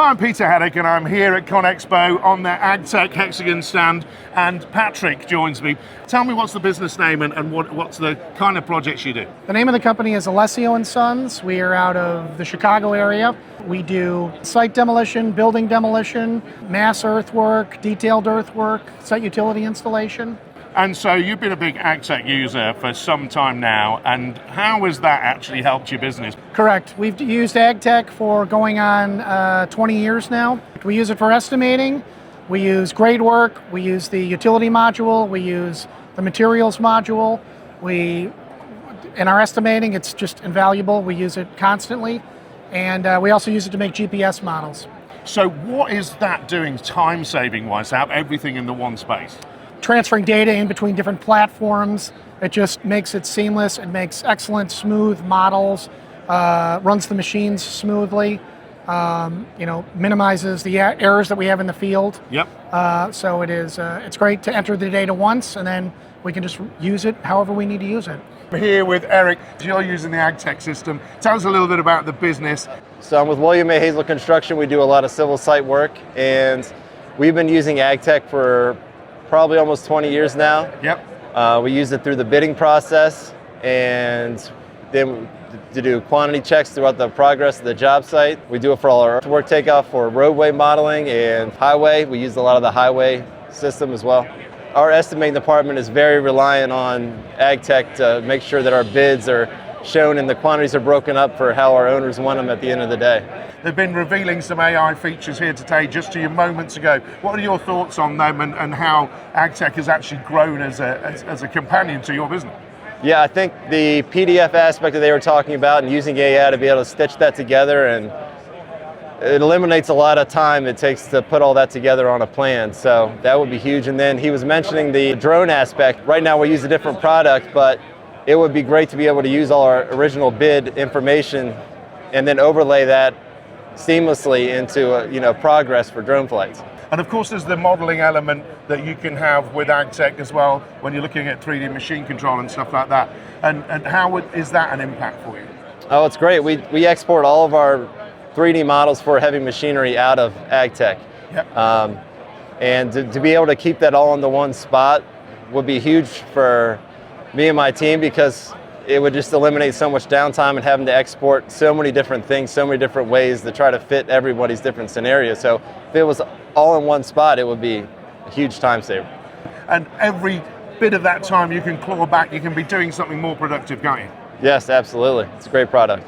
Hi, I'm Peter Haddock and I'm here at Conexpo on the Agtek Hexagon stand, and Patrick joins me. Tell me, what's the business name and what's the kind of projects you do? The name of the company is Alessio and Sons. We are out of the Chicago area. We do site demolition, building demolition, mass earthwork, detailed earthwork, site utility installation. And so you've been a big Agtek user for some time now, and how has that actually helped your business? Correct. We've used Agtek for going on 20 years now. We use it for estimating. We use grade work. We use the utility module. We use the materials module. In our estimating, it's just invaluable. We use it constantly. And we also use it to make GPS models. So what is that doing time-saving wise, to have everything in the one space? Transferring data in between different platforms. It just makes it seamless. It makes excellent, smooth models, runs the machines smoothly, minimizes the errors that we have in the field. Yep. So it's great to enter the data once, and then we can just use it however we need to use it. We're here with Eric. You're using the Agtek system. Tell us a little bit about the business. So I'm with William A. Hazel Construction. We do a lot of civil site work, and we've been using Agtek for probably almost 20 years now. Yep. We use it through the bidding process, and then to do quantity checks throughout the progress of the job site. We do it for all our earthwork takeoff for roadway modeling and highway. We use a lot of the highway system as well. Our estimating department is very reliant on Agtek to make sure that our bids are shown and the quantities are broken up for how our owners want them at the end of the day. They've been revealing some AI features here today, just to you moments ago. What are your thoughts on them and how Agtek has actually grown as a companion to your business? Yeah, I think the PDF aspect that they were talking about and using AI to be able to stitch that together, and it eliminates a lot of time it takes to put all that together on a plan. So that would be huge. And then he was mentioning the drone aspect. Right now we use a different product, but it would be great to be able to use all our original bid information and then overlay that seamlessly into progress for drone flights. And of course there's the modeling element that you can have with Agtek as well when you're looking at 3D machine control and stuff like that. And how is that an impact for you? Oh, it's great. We export all of our 3D models for heavy machinery out of Agtek. Yep. And to be able to keep that all in the one spot would be huge for me and my team, because it would just eliminate so much downtime and having to export so many different things, so many different ways to try to fit everybody's different scenarios. So if it was all in one spot, it would be a huge time saver. And every bit of that time you can claw back, you can be doing something more productive, can't you? Yes, absolutely. It's a great product.